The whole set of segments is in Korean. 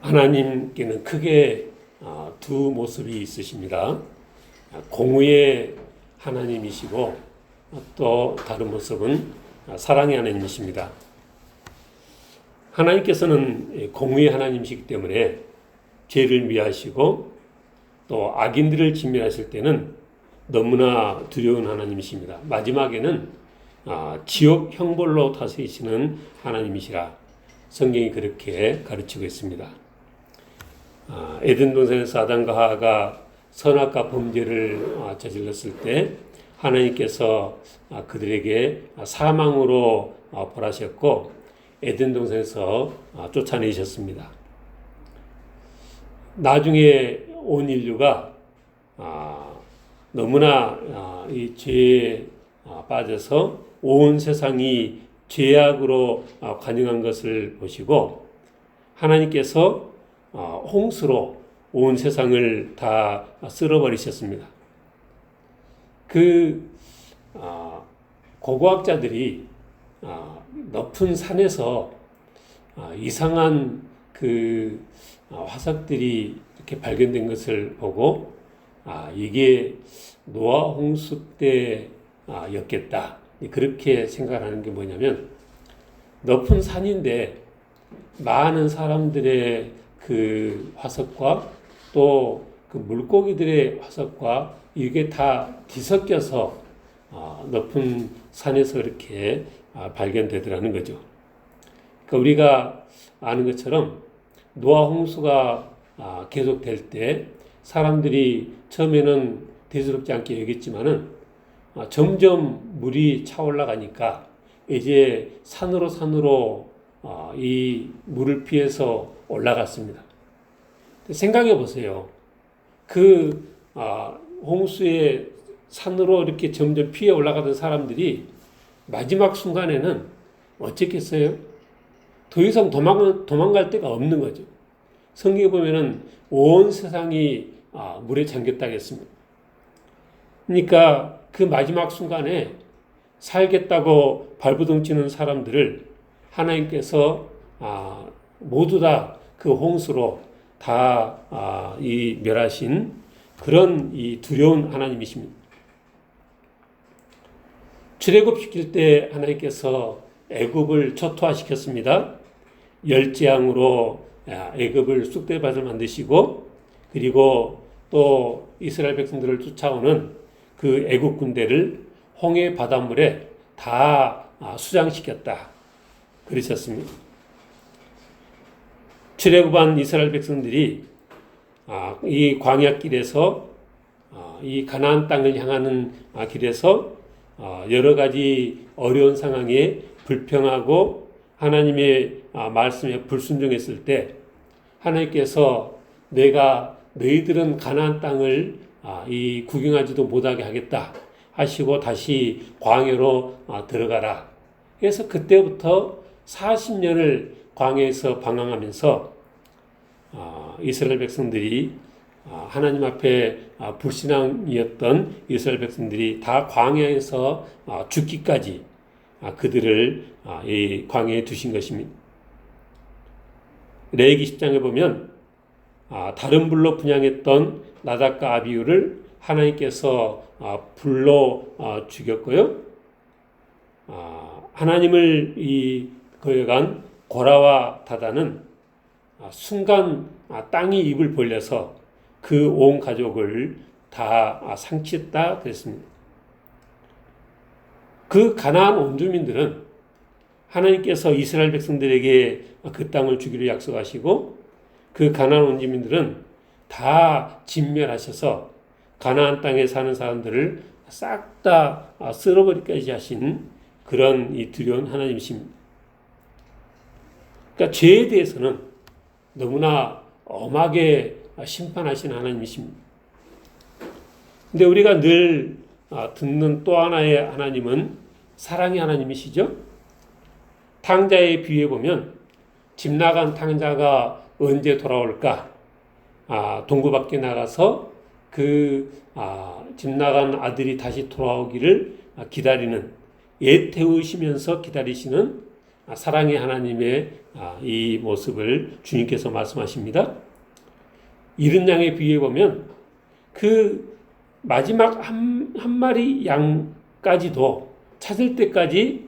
하나님께는 크게 두 모습이 있으십니다. 공의의 하나님이시고 또 다른 모습은 사랑의 하나님이십니다. 하나님께서는 공의의 하나님이시기 때문에 죄를 미하시고 또 악인들을 진멸하실 때는 너무나 두려운 하나님이십니다. 마지막에는 지옥 형벌로 다스리시는 하나님이시라 성경이 그렇게 가르치고 있습니다. 에덴 동산에서 아담과 하와가 선악과 범죄를 저질렀을 때 하나님께서 그들에게 사망으로 벌하셨고 에덴 동산에서 쫓아내셨습니다. 나중에 온 인류가 너무나 이 죄에 빠져서 온 세상이 죄악으로 관영한 것을 보시고 하나님께서 홍수로 온 세상을 다 쓸어버리셨습니다. 고고학자들이 높은 산에서 이상한 화석들이 이렇게 발견된 것을 보고 이게 노아 홍수 때였겠다. 그렇게 생각하는 게 뭐냐면 높은 산인데 많은 사람들의 그 화석과 또 그 물고기들의 화석과 이게 다 뒤섞여서 높은 산에서 이렇게 발견되더라는 거죠. 그러니까 우리가 아는 것처럼 노아 홍수가 계속될 때 사람들이 처음에는 대수롭지 않게 여겼지만은 점점 물이 차올라가니까 이제 산으로 이 물을 피해서 올라갔습니다. 생각해 보세요. 홍수의 산으로 이렇게 점점 피해 올라가던 사람들이 마지막 순간에는 어쨌겠어요? 더 이상 도망갈 데가 없는 거죠. 성경에 보면은 온 세상이 물에 잠겼다 했습니다. 그러니까 그 마지막 순간에 살겠다고 발부둥치는 사람들을 하나님께서 모두 다 그 홍수로 다 멸하신 그런 이 두려운 하나님이십니다. 출애굽시킬 때 하나님께서 애굽을 초토화시켰습니다. 열재앙으로 애굽을 쑥대밭을 만드시고 그리고 또 이스라엘 백성들을 쫓아오는 그 애국 군대를 홍해 바닷물에 다 수장시켰다. 그러셨습니다. 출애굽한 이스라엘 백성들이 이 광야길에서 이 가나안 땅을 향하는 길에서 여러 가지 어려운 상황에 불평하고 하나님의 말씀에 불순종했을 때 하나님께서 내가 너희들은 가나안 땅을 이 구경하지도 못하게 하겠다 하시고 다시 광야로 들어가라. 그래서 그때부터 40년을 광야에서 방황하면서 이스라엘 백성들이 하나님 앞에 불신앙이었던 이스라엘 백성들이 다 광야에서 죽기까지 그들을 이 광야에 두신 것입니다. 레위기 10장에 보면 다른 불로 분향했던 나답과 아비후를 하나님께서 불로 죽였고요. 하나님을 거역한 고라와 다다는 순간 땅이 입을 벌려서 그 온 가족을 다 상치했다 그랬습니다. 그 가나안 원주민들은 하나님께서 이스라엘 백성들에게 그 땅을 주기로 약속하시고 그 가나안 원주민들은 다 진멸하셔서 가나안 땅에 사는 사람들을 싹 다 쓸어버리기까지 하신 그런 이 두려운 하나님이십니다. 그러니까 죄에 대해서는 너무나 엄하게 심판하시는 하나님이십니다. 근데 우리가 늘 듣는 또 하나의 하나님은 사랑의 하나님이시죠. 탕자의 비유에 보면 집 나간 탕자가 언제 돌아올까? 동구 밖에 나가서 집 나간 아들이 다시 돌아오기를 기다리는, 애 태우시면서 기다리시는 사랑의 하나님의 이 모습을 주님께서 말씀하십니다. 이른 양에 비유해 보면 그 마지막 한 마리 양까지도 찾을 때까지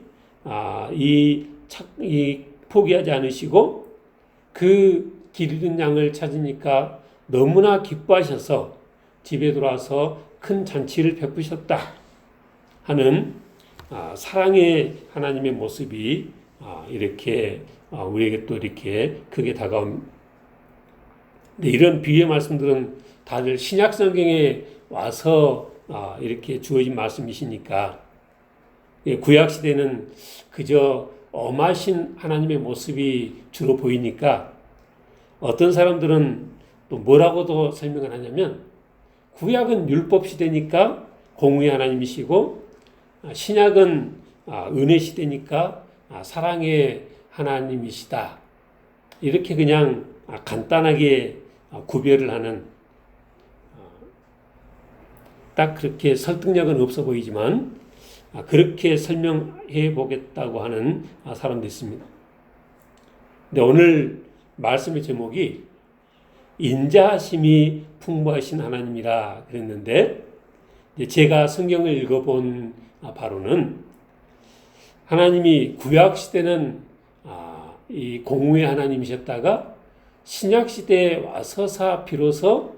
이 포기하지 않으시고 그 길 잃은 양을 찾으니까 너무나 기뻐하셔서 집에 돌아와서 큰 잔치를 베푸셨다 하는 사랑의 하나님의 모습이 이렇게 우리에게 또 이렇게 크게 다가옵니다. 이런 비유의 말씀들은 다들 신약 성경에 와서 이렇게 주어진 말씀이시니까 구약 시대는 그저 엄하신 하나님의 모습이 주로 보이니까 어떤 사람들은 또 뭐라고도 설명을 하냐면 구약은 율법 시대니까 공의의 하나님이시고 신약은 은혜 시대니까 사랑의 하나님이시다. 이렇게 그냥 간단하게 구별을 하는 딱 그렇게 설득력은 없어 보이지만 그렇게 설명해 보겠다고 하는 사람도 있습니다. 근데 오늘 말씀의 제목이 인자하심이 풍부하신 하나님이라 그랬는데 제가 성경을 읽어본 바로는 하나님이 구약 시대는 이 공의의 하나님이셨다가 신약 시대에 와서사 비로소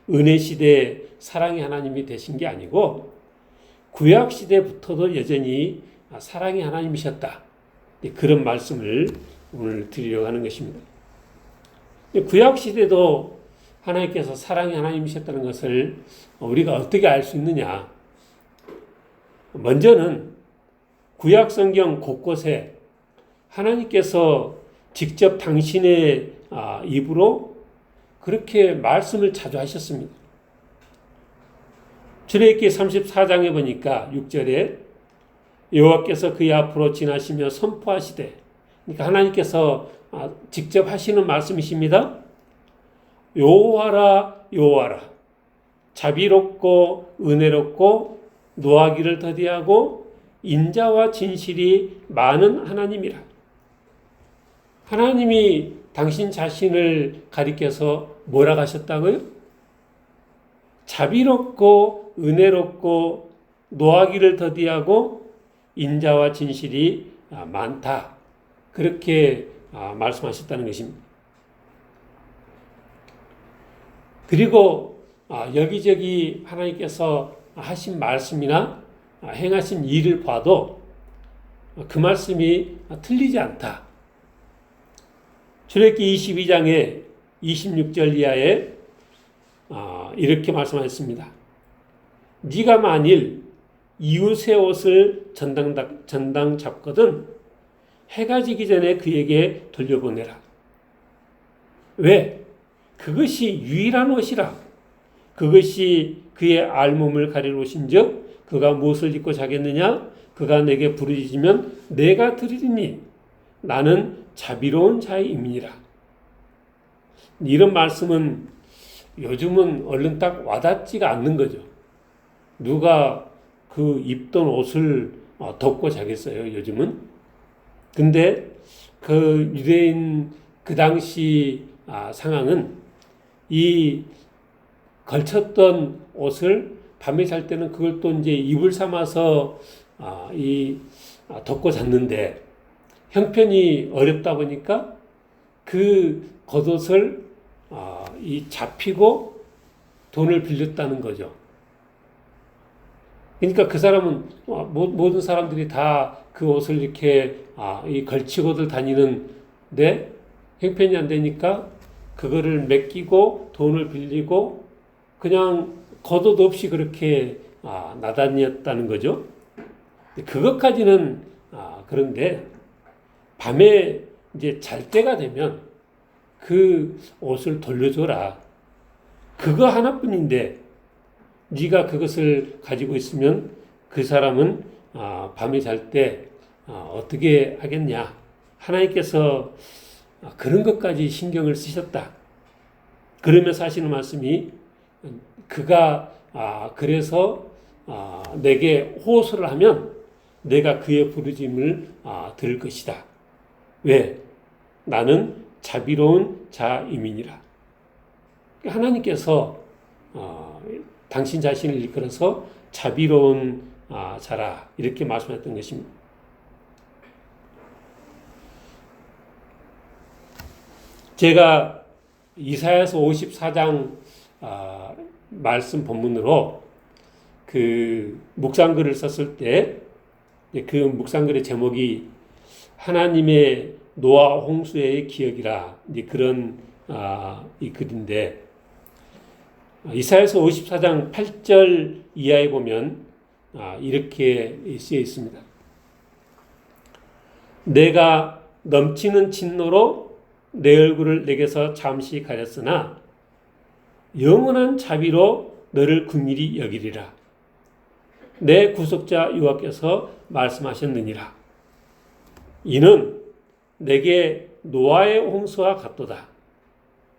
은혜 시대 사랑의 하나님이 되신 게 아니고 구약 시대부터도 여전히 사랑의 하나님이셨다. 그런 말씀을 오늘 드리려고 하는 것입니다. 구약 시대도 하나님께서 사랑의 하나님이셨다는 것을 우리가 어떻게 알 수 있느냐? 먼저는 구약 성경 곳곳에 하나님께서 직접 당신의 입으로 그렇게 말씀을 자주 하셨습니다. 출애굽기 34장에 보니까 6절에 여호와께서 그의 앞으로 지나시며 선포하시되, 그러니까 하나님께서 직접 하시는 말씀이십니다. 여호와라 여호와라, 자비롭고 은혜롭고 노하기를 더디하고 인자와 진실이 많은 하나님이라. 하나님이 당신 자신을 가리켜서 뭐라고 하셨다고요? 자비롭고 은혜롭고 노하기를 더디하고 인자와 진실이 많다. 그렇게 말씀하셨다는 것입니다. 그리고 여기저기 하나님께서 하신 말씀이나 행하신 일을 봐도 그 말씀이 틀리지 않다. 출애굽기 22장의 26절 이하에 이렇게 말씀하셨습니다. 네가 만일 이웃의 옷을 전당 잡거든 해가 지기 전에 그에게 돌려보내라. 왜? 그것이 유일한 옷이라. 그것이 그의 알몸을 가리러 오신즉 그가 무엇을 입고 자겠느냐? 그가 내게 부르짖으면 내가 들으리니 나는 자비로운 자의 임이니라. 이런 말씀은 요즘은 얼른 딱 와닿지가 않는 거죠. 누가 그 입던 옷을 덮고 자겠어요, 요즘은? 근데 그 유대인 그 당시 상황은 이 걸쳤던 옷을 밤에 잘 때는 그걸 또 이제 이불 삼아서 덮고 잤는데 형편이 어렵다 보니까 그 겉옷을 잡히고 돈을 빌렸다는 거죠. 그러니까 그 사람은 모든 사람들이 다 그 옷을 이렇게 걸치고들 다니는데 형편이 안 되니까 그거를 맡기고 돈을 빌리고 그냥 겉옷 없이 그렇게 나다녔다는 거죠. 그것까지는 그런데 밤에 이제 잘 때가 되면 그 옷을 돌려줘라. 그거 하나뿐인데 네가 그것을 가지고 있으면 그 사람은 밤에 잘 때 어떻게 하겠냐. 하나님께서 그런 것까지 신경을 쓰셨다. 그러면서 하시는 말씀이 그가 그래서 내게 호소를 하면 내가 그의 부르짐을 들을 것이다. 왜? 나는 자비로운 자임이니라. 하나님께서 당신 자신을 일컬어서 자비로운 자라 이렇게 말씀했던 것입니다. 제가 이사야서 54장 말씀 본문으로 그 묵상글을 썼을 때 그 묵상글의 제목이 하나님의 노아 홍수의 기억이라 이제 그런 이 글인데 이사야서 54장 8절 이하에 보면 이렇게 쓰여 있습니다. 내가 넘치는 진노로 내 얼굴을 내게서 잠시 가렸으나 영원한 자비로 너를 긍휼히 여기리라. 내 구속자 여호와께서 말씀하셨느니라. 이는 내게 노아의 홍수와 같도다.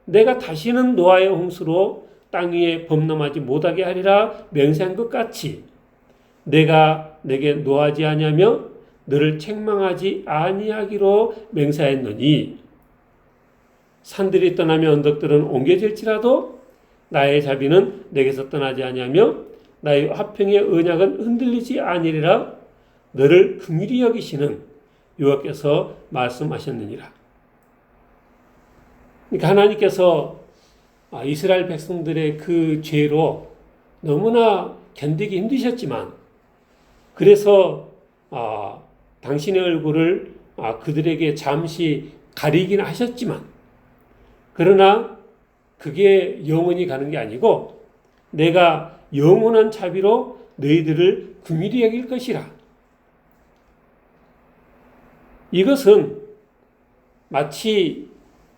내가 다시는 노아의 홍수로 땅 위에 범람하지 못하게 하리라 맹세한 것 같이 내가 내게 노하지 아니하며 너를 책망하지 아니하기로 맹세하였노니 산들이 떠나며 언덕들은 옮겨질지라도 나의 자비는 내게서 떠나지 아니하며 나의 화평의 언약은 흔들리지 아니리라 너를 긍휼히 여기시는 여호와께서 말씀하셨느니라. 그러니까 하나님께서 이스라엘 백성들의 그 죄로 너무나 견디기 힘드셨지만 그래서 당신의 얼굴을 그들에게 잠시 가리긴 하셨지만 그러나 그게 영원히 가는 게 아니고 내가 영원한 자비로 너희들을 긍휼히 여길 것이라. 이것은 마치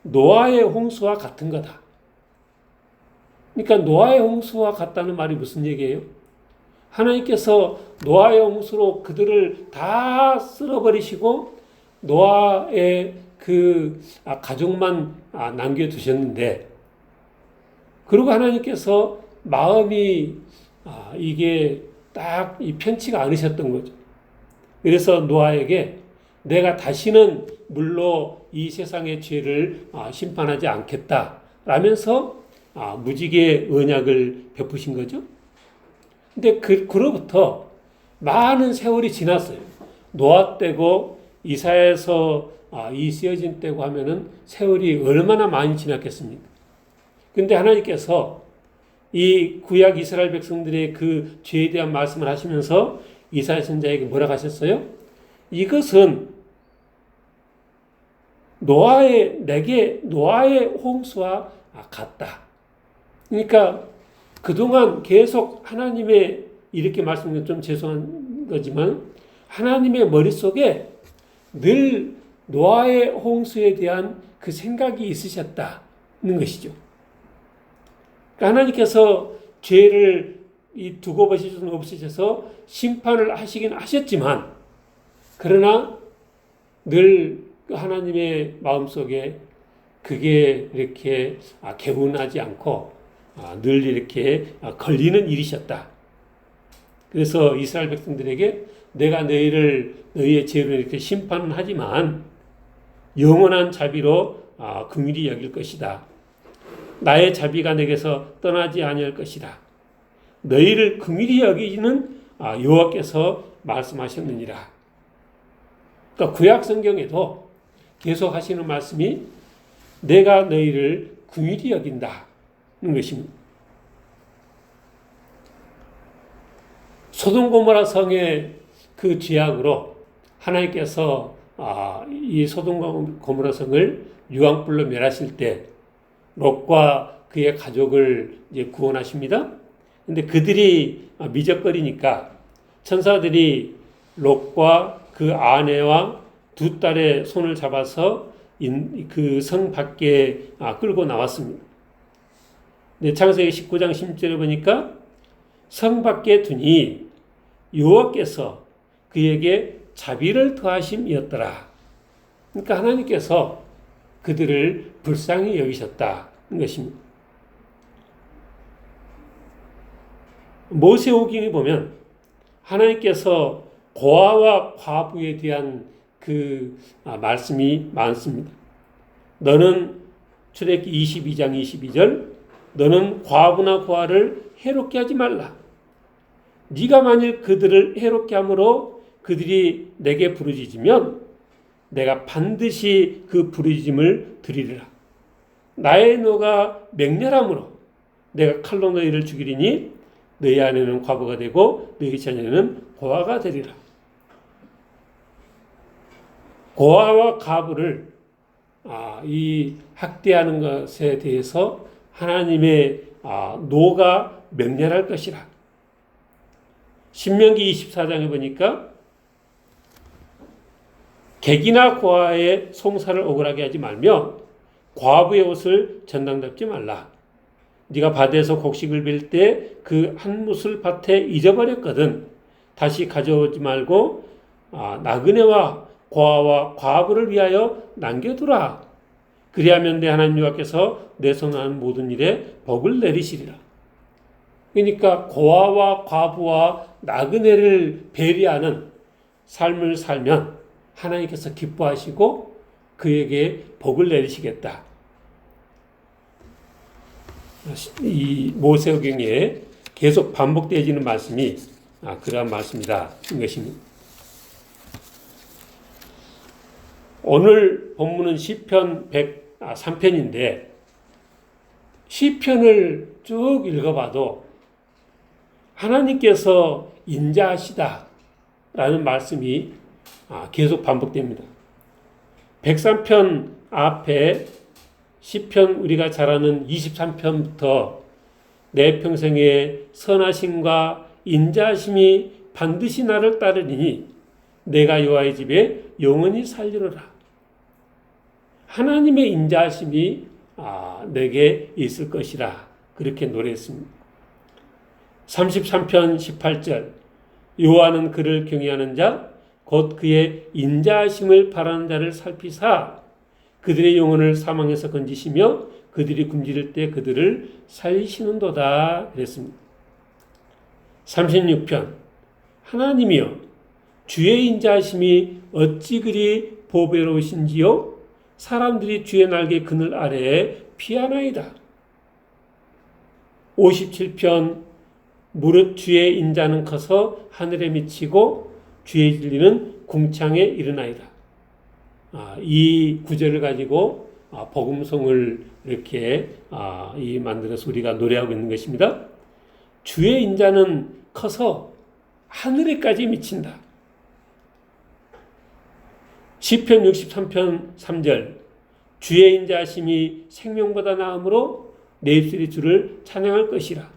노아의 홍수와 같은 거다. 그러니까 노아의 홍수와 같다는 말이 무슨 얘기예요? 하나님께서 노아의 홍수로 그들을 다 쓸어버리시고 노아의 그 가족만 남겨두셨는데 그리고 하나님께서 마음이 이게 딱 편치가 않으셨던 거죠. 그래서 노아에게 내가 다시는 물로 이 세상의 죄를 심판하지 않겠다 라면서 무지개 언약을 베푸신 거죠. 근데 그로부터 많은 세월이 지났어요. 노아 때고 이사야서 이 쓰여진 때고 하면은 세월이 얼마나 많이 지났겠습니까? 근데 하나님께서 이 구약 이스라엘 백성들의 그 죄에 대한 말씀을 하시면서 이사야 선지자에게 뭐라고 하셨어요? 이것은 내게 노아의 홍수와 같다. 그러니까 그동안 계속 하나님의 이렇게 말씀드리면 좀 죄송한 거지만 하나님의 머릿속에 늘 노아의 홍수에 대한 그 생각이 있으셨다는 것이죠. 그러니까 하나님께서 죄를 두고 보실 수는 없으셔서 심판을 하시긴 하셨지만 그러나 늘 하나님의 마음속에 그게 이렇게 개운하지 않고 늘 이렇게 걸리는 일이셨다. 그래서 이스라엘 백성들에게 내가 너희의 죄를 이렇게 심판은 하지만 영원한 자비로 긍휼히 여길 것이다. 나의 자비가 내게서 떠나지 아니할 것이다. 너희를 긍휼히 여기는 여호와께서 말씀하셨느니라. 그러니까 구약 성경에도 계속 하시는 말씀이 내가 너희를 긍휼히 여긴다는 것입니다. 소돔 고모라 성의 그 죄악으로 하나님께서 이 소돔 고모라 성을 유황불로 멸하실 때 롯과 그의 가족을 이제 구원하십니다. 근데 그들이 미적거리니까 천사들이 롯과 그 아내와 두 딸의 손을 잡아서 그 성 밖에 끌고 나왔습니다. 근데 창세기 19장 10절에 보니까 성 밖에 두니 여호와께서 그에게 자비를 더하심이었더라. 그러니까 하나님께서 그들을 불쌍히 여기셨다는 것입니다. 모세오경에 보면 하나님께서 고아와 과부에 대한 말씀이 많습니다. 너는 출애굽기 22장 22절 너는 과부나 고아를 해롭게 하지 말라. 네가 만일 그들을 해롭게 함으로 그들이 내게 부르짖으면 내가 반드시 그 부르짖음을 들으리라. 나의 노가 맹렬함으로 내가 칼로 너희를 죽이리니 너희 아내는 과부가 되고 너희 자녀는 고아가 되리라. 고아와 과부를 이 학대하는 것에 대해서 하나님의 노가 맹렬할 것이라. 신명기 24장에 보니까 객이나 고아의 송사를 억울하게 하지 말며 과부의 옷을 전당잡지 말라. 네가 밭에서 곡식을 빌 때 그 한 뭇을 밭에 잊어버렸거든. 다시 가져오지 말고 나그네와 고아와 과부를 위하여 남겨두라. 그리하면 내 하나님 여호와께서 내 손하는 모든 일에 복을 내리시리라. 그러니까 고아와 과부와 나그네를 배려하는 삶을 살면 하나님께서 기뻐하시고 그에게 복을 내리시겠다. 이 모세오경에 계속 반복되어지는 말씀이 그러한 말씀이다. 이것입니다. 오늘 본문은 시편 103편인데 시편을 쭉 읽어봐도 하나님께서 인자하시다라는 말씀이 계속 반복됩니다. 103편 앞에 시편 우리가 잘 아는 23편부터 내 평생에 선하심과 인자하심이 반드시 나를 따르리니 내가 여호와의 집에 영원히 살리로라. 하나님의 인자하심이 내게 있을 것이라 그렇게 노래했습니다. 33편 18절 여호와는 그를 경외하는 자 곧 그의 인자하심을 바라는 자를 살피사 그들의 영혼을 사망에서 건지시며 그들이 굶주릴 때 그들을 살리시는도다 그랬습니다. 36편 하나님이여 주의 인자하심이 어찌 그리 보배로우신지요 사람들이 주의 날개 그늘 아래에 피하나이다. 57편 무릇 주의 인자는 커서 하늘에 미치고 주의 진리는 궁창에 이르나이다. 이 구절을 가지고 복음송을 이렇게 만들어서 우리가 노래하고 있는 것입니다. 주의 인자는 커서 하늘에까지 미친다. 시편 63편 3절 주의 인자하심이 생명보다 나음으로 내 입술이 주를 찬양할 것이라.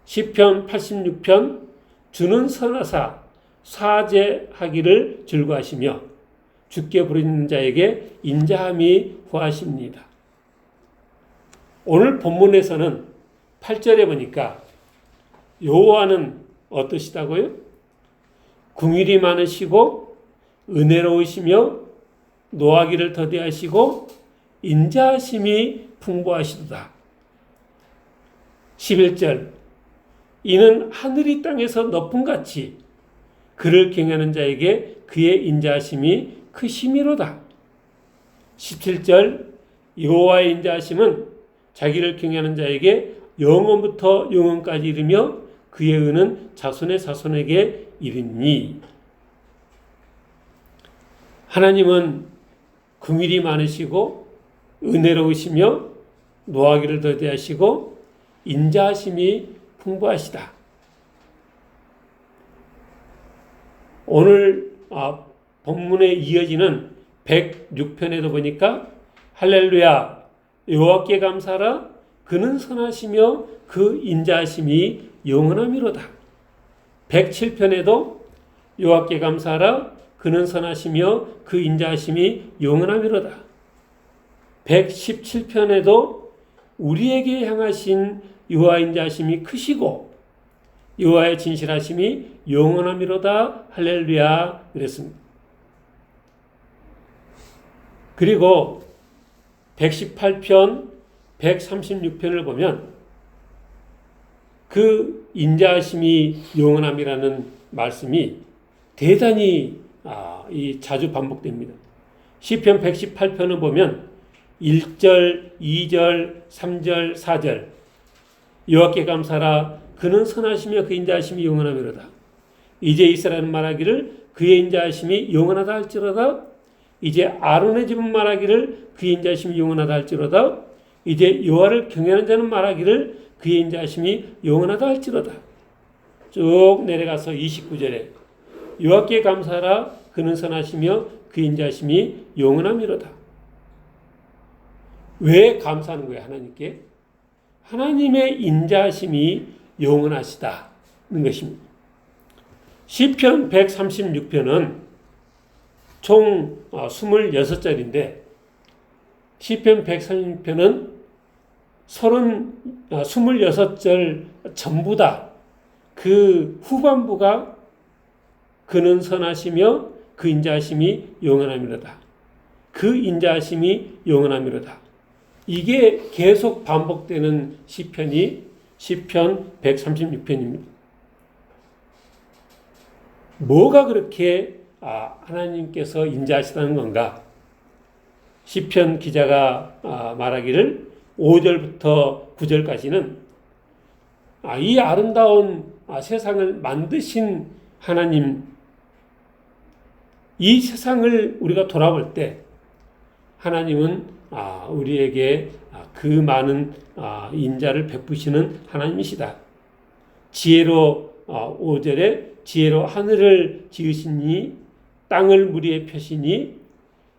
시편 86편 주는 선하사 사죄하기를 즐거하시며 주께 부르짖는 자에게 인자함이 후하십니다. 오늘 본문에서는 8절에 보니까 여호와는 어떠시다고요? 긍휼이 많으시고 은혜로우시며 노하기를 더디하시고 인자하심이 풍부하시도다. 11절 이는 하늘이 땅에서 높음같이 그를 경외하는 자에게 그의 인자하심이 크심이로다. 17절 여호와의 인자하심은 자기를 경외하는 자에게 영원부터 영원까지 이르며 그의 은은 자손의 자손에게 이르니. 하나님은 긍휼이 많으시고 은혜로우시며 노하기를 더디하시고 인자하심이 풍부하시다. 오늘 본문에 이어지는 106편에도 보니까 할렐루야 여호와께 감사하라 그는 선하시며 그 인자하심이 영원함이로다. 107편에도 여호와께 감사하라 그는 선하시며 그 인자하심이 영원함이로다. 117편에도 우리에게 향하신 여호와 인자하심이 크시고 여호와의 진실하심이 영원함이로다. 할렐루야 그랬습니다. 그리고 118편, 136편을 보면 그 인자하심이 영원함이라는 말씀이 대단히 이 자주 반복됩니다. 시편 118편을 보면 1절, 2절, 3절, 4절 여호와께 감사하라 그는 선하시며 그 인자하심이 영원하미로다. 이제 이스라엘은 말하기를 그의 인자하심이 영원하다 할지로다. 이제 아론의 집은 말하기를 그의 인자하심이 영원하다 할지로다. 이제 여호와를 경외하는 자는 말하기를 그의 인자하심이 영원하다 할지로다. 쭉 내려가서 29절에 여호와께 감사하라 그는 선하시며 그의 인자하심이 영원하미로다. 왜 감사하는 거예요? 하나님께? 하나님의 인자하심이 영원하시다는 것입니다. 시편 136편은 총 26절인데 시편 136편은 26절 전부 다 그 후반부가 그는 선하시며 그 인자하심이 영원하미로다. 그 인자하심이 영원하미로다. 이게 계속 반복되는 시편이 시편 136편입니다. 뭐가 그렇게 하나님께서 인자하시다는 건가? 시편 기자가 말하기를 5절부터 9절까지는 이 아름다운 세상을 만드신 하나님, 이 세상을 우리가 돌아볼 때 하나님은 우리에게 그 많은 인자를 베푸시는 하나님이시다. 지혜로 5절에 지혜로 하늘을 지으시니 땅을 물 위에 펴시니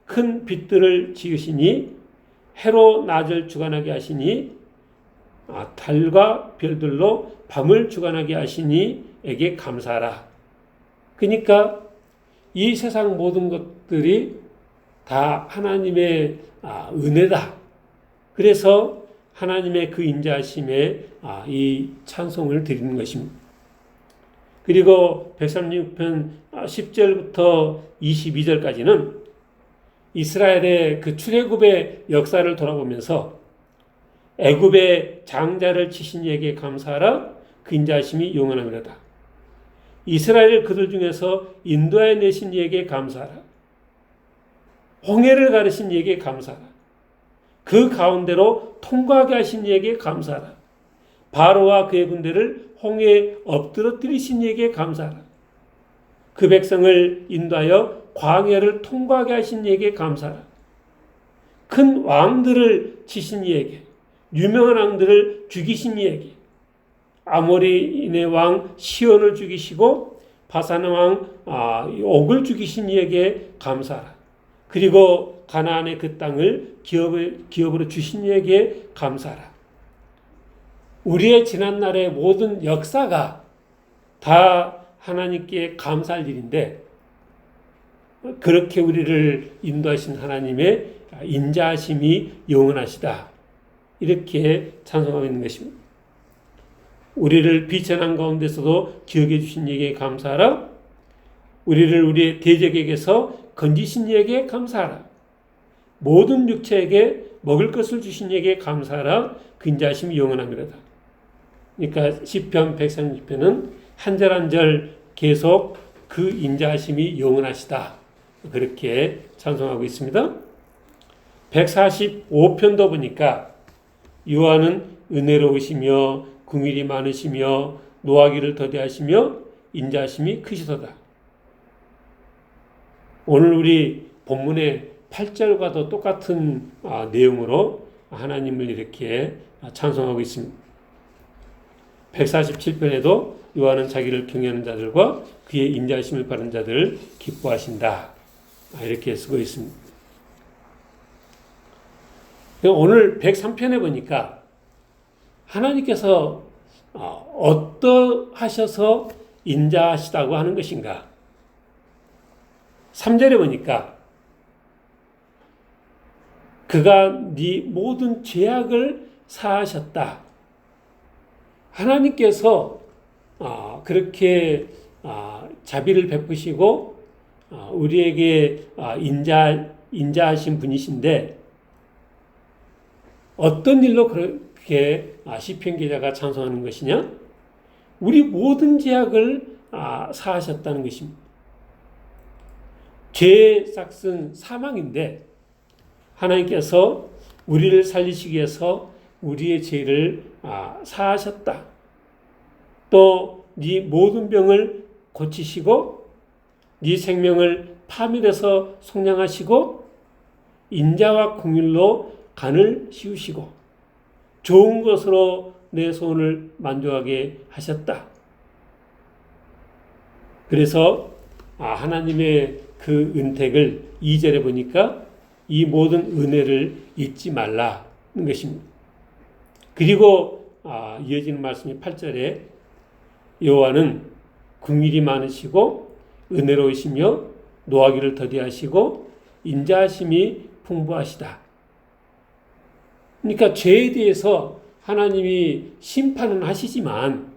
큰 빛들을 지으시니 해로 낮을 주관하게 하시니 달과 별들로 밤을 주관하게 하시니에게 감사하라. 그러니까 이 세상 모든 것들이 다 하나님의 은혜다. 그래서 하나님의 그 인자하심에 이 찬송을 드리는 것입니다. 그리고 136편 10절부터 22절까지는 이스라엘의 그 출애굽의 역사를 돌아보면서 애굽의 장자를 치신 이에게 감사하라 그 인자하심이 영원하미로다. 이스라엘 그들 중에서 인도하여 내신 이에게 감사하라. 홍해를 가르신 이에게 감사하라. 그 가운데로 통과하게 하신 이에게 감사하라. 바로와 그의 군대를 홍해에 엎드러뜨리신 이에게 감사하라. 그 백성을 인도하여 광야를 통과하게 하신 이에게 감사하라. 큰 왕들을 치신 이에게, 유명한 왕들을 죽이신 이에게, 아모리인의 왕 시온을 죽이시고 바산의 왕 옥을 죽이신 이에게 감사하라. 그리고 가나안의 그 땅을 기업으로 주신 이에게 감사하라. 우리의 지난날의 모든 역사가 다 하나님께 감사할 일인데 그렇게 우리를 인도하신 하나님의 인자하심이 영원하시다. 이렇게 찬송하고 있는 것입니다. 우리를 비천한 가운데서도 기억해 주신 이에게 감사하라. 우리를 우리의 대적에게서 건지신 이에게 감사하라. 모든 육체에게 먹을 것을 주신 이에게 감사하라. 그 인자하심이 영원합니다. 그러니까 시편 136편은 한 절 한 절 계속 그 인자하심이 영원하시다. 그렇게 찬송하고 있습니다. 145편도 보니까 여호와는 은혜로우시며 긍휼이 많으시며 노하기를 더디하시며 인자하심이 크시도다. 오늘 우리 본문의 8절과도 똑같은 내용으로 하나님을 이렇게 찬송하고 있습니다. 147편에도 여호와는 자기를 경외하는 자들과 그의 인자하심을 바라는 자들을 기뻐하신다. 이렇게 쓰고 있습니다. 오늘 103편에 보니까 하나님께서 어떠하셔서 인자하시다고 하는 것인가? 3절에 보니까 그가 네 모든 죄악을 사하셨다. 하나님께서 그렇게 자비를 베푸시고 우리에게 인자하신 분이신데 어떤 일로 그렇게 시편 기자가 찬송하는 것이냐? 우리 모든 죄악을 사하셨다는 것입니다. 죄의 싹은 사망인데 하나님께서 우리를 살리시기 위해서 우리의 죄를 사하셨다. 또 네 모든 병을 고치시고 네 생명을 파멸해서 속량하시고 인자와 긍휼로 간을 씌우시고 좋은 것으로 내 소원을 만족하게 하셨다. 그래서 하나님의 그 은택을 2절에 보니까 이 모든 은혜를 잊지 말라는 것입니다. 그리고 이어지는 말씀이 8절에 여호와는 긍휼이 많으시고 은혜로우시며 노하기를 더디하시고 인자하심이 풍부하시다. 그러니까 죄에 대해서 하나님이 심판은 하시지만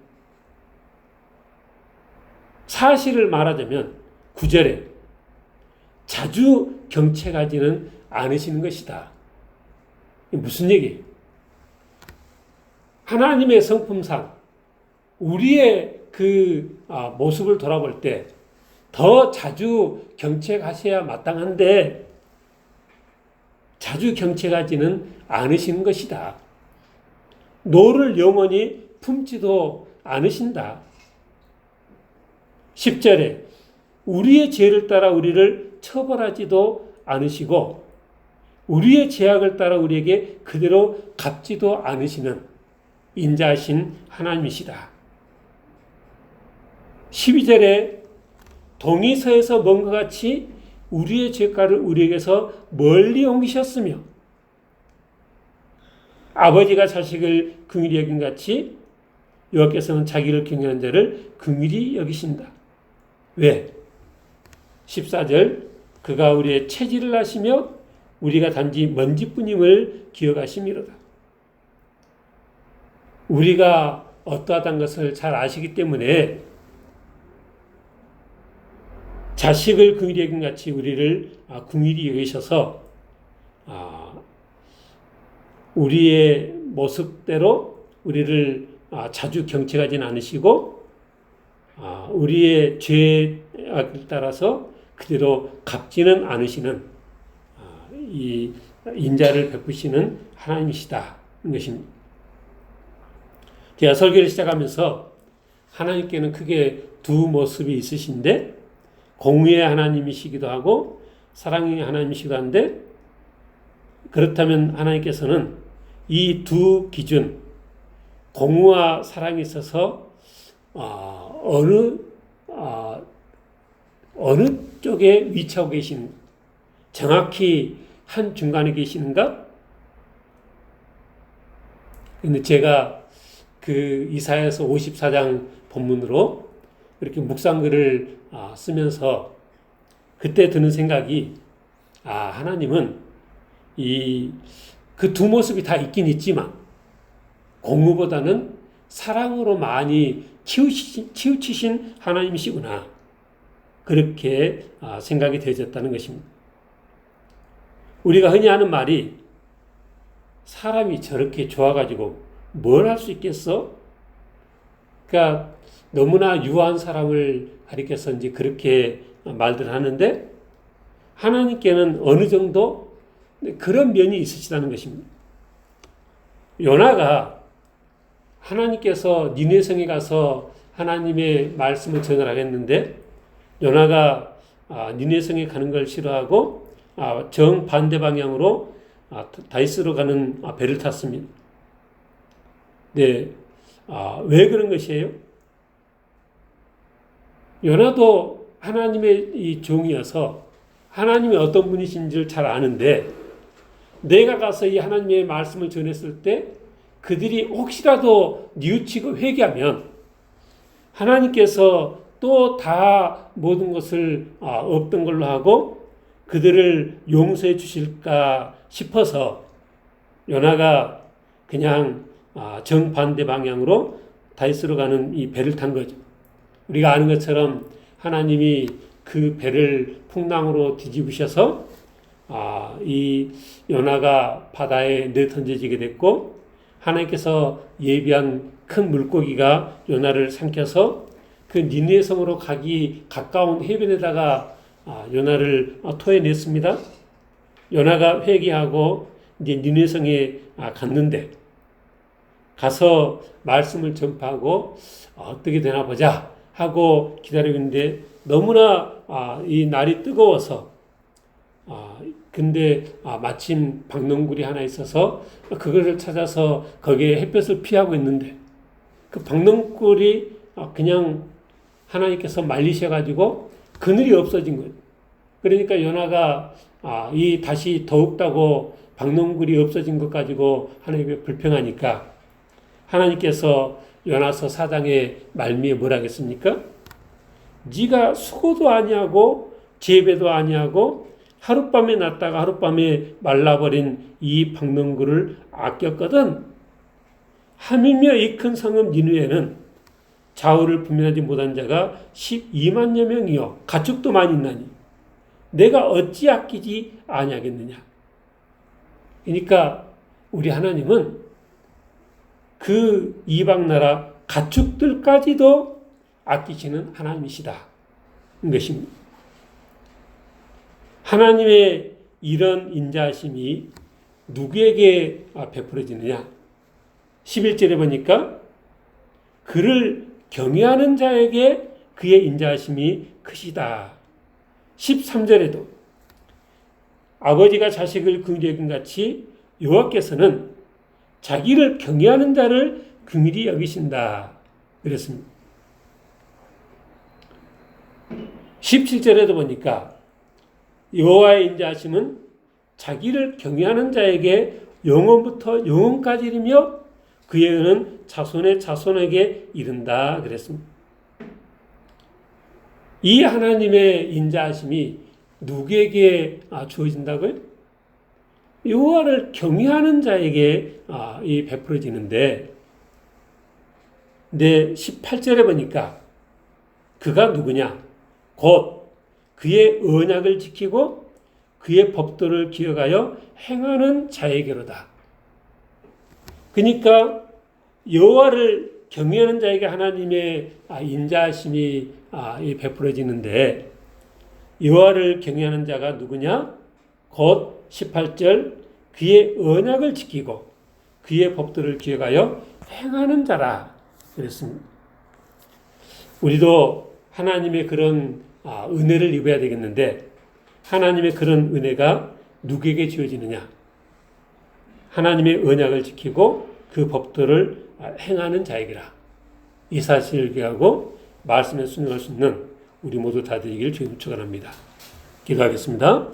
사실을 말하자면 9절에 자주 경책하지는 않으시는 것이다. 무슨 얘기예요? 하나님의 성품상 우리의 그 모습을 돌아볼 때 더 자주 경책하셔야 마땅한데 자주 경책하지는 않으시는 것이다. 노를 영원히 품지도 않으신다. 10절에 우리의 죄를 따라 우리를 처벌하지도 않으시고 우리의 죄악을 따라 우리에게 그대로 갚지도 않으시는 인자하신 하나님이시다. 12절에 동이 서에서 먼 것 같이 우리의 죄가를 우리에게서 멀리 옮기셨으며 아버지가 자식을 긍휼히 여긴 같이 여호와께서는 자기를 경외하는 자를 긍휼히 여기신다. 왜? 14절 그가 우리의 체질을 아시며 우리가 단지 먼지뿐임을 기억하심이로다. 우리가 어떠하다는 것을 잘 아시기 때문에 자식을 긍휼히 여긴 같이 우리를 긍휼히 여기셔서 우리의 모습대로 우리를 자주 경책하지는 않으시고 우리의 죄악을 따라서 그대로 갚지는 않으시는 이 인자를 베푸시는 하나님이시다는 것입니다. 제가 설교를 시작하면서 하나님께는 크게 두 모습이 있으신데 공의의 하나님이시기도 하고 사랑의 하나님이시기도 한데 그렇다면 하나님께서는 이 두 기준 공의와 사랑이 있어서 어느 쪽에 위치하고 계신 정확히 한 중간에 계시는가? 근데 제가 그 이사야서 54장 본문으로 이렇게 묵상글을 쓰면서 그때 드는 생각이 하나님은 그 두 모습이 다 있긴 있지만 공의보다는 사랑으로 많이 치우치신 하나님이시구나. 그렇게 생각이 되어졌다는 것입니다. 우리가 흔히 하는 말이 사람이 저렇게 좋아가지고 뭘 할 수 있겠어? 그러니까 너무나 유한 사람을 가리켜서 이제 그렇게 말들 하는데 하나님께는 어느 정도 그런 면이 있으시다는 것입니다. 요나가 하나님께서 니느웨성에 가서 하나님의 말씀을 전하겠는데 요나가 니느웨성에 가는 걸 싫어하고 정반대 방향으로 다이스로 가는 배를 탔습니다. 네, 왜 그런 것이에요? 요나도 하나님의 이 종이어서 하나님이 어떤 분이신지를 잘 아는데 내가 가서 이 하나님의 말씀을 전했을 때 그들이 혹시라도 뉘우치고 회개하면 하나님께서 또 다 모든 것을 없던 걸로 하고 그들을 용서해 주실까 싶어서 요나가 그냥 정반대 방향으로 다이스로 가는 이 배를 탄 거죠. 우리가 아는 것처럼 하나님이 그 배를 풍랑으로 뒤집으셔서 이 요나가 바다에 내던져지게 됐고 하나님께서 예비한 큰 물고기가 요나를 삼켜서 그 니느웨 성으로 가기 가까운 해변에다가 요나를 토해냈습니다. 요나가 회개하고 이제 니느성에 갔는데 가서 말씀을 전파하고 어떻게 되나 보자 하고 기다리고 있는데 너무나 이 날이 뜨거워서 근데 마침 박농굴이 하나 있어서 그것을 찾아서 거기에 햇볕을 피하고 있는데 그 박농굴이 그냥 하나님께서 말리셔가지고 그늘이 없어진 거예요. 그러니까 요나가 이 다시 더욱다고 박농굴이 없어진 것 가지고 하나님이 불평하니까 하나님께서 요나서 4장의 말미에 뭐라 하겠습니까? 네가 수고도 아니하고 재배도 아니하고 하룻밤에 났다가 하룻밤에 말라버린 이 박농굴을 아꼈거든. 하물며 이 큰 성읍 니느웨는 좌우를 분별하지 못한 자가 12만여 명이요 가축도 많이 있나니 내가 어찌 아끼지 아니하겠느냐. 그러니까 우리 하나님은 그 이방 나라 가축들까지도 아끼시는 하나님이시다. 것입니다. 하나님의 이런 인자하심이 누구에게 베풀어지느냐? 11절에 보니까 그를 경외하는 자에게 그의 인자하심이 크시다. 13절에도 아버지가 자식을 긍휼히 여긴 같이 여호와께서는 자기를 경외하는 자를 긍휼히 여기신다. 그랬습니다. 17절에도 보니까 여호와의 인자하심은 자기를 경외하는 자에게 영원부터 영원까지 이르며 그의 은은 자손의 자손에게 이른다. 그랬습니다. 이 하나님의 인자하심이 누구에게 주어진다고요? 여호와를 경외하는 자에게 이 베풀어지는데, 근데 18절에 보니까 그가 누구냐? 곧 그의 언약을 지키고 그의 법도를 기억하여 행하는 자에게로다. 그러니까 여호와를 경외하는 자에게 하나님의 인자하심이 베풀어지는데 여호와를 경외하는 자가 누구냐? 곧 18절 그의 언약을 지키고 그의 법도를 기억하여 행하는 자라 그랬습니다. 우리도 하나님의 그런 은혜를 입어야 되겠는데 하나님의 그런 은혜가 누구에게 주어지느냐? 하나님의 언약을 지키고 그 법도를 행하는 자에게라. 이 사실을 기하고 말씀에 순종할 수 있는 우리 모두 다 되기를 주님 축원합니다. 기도하겠습니다.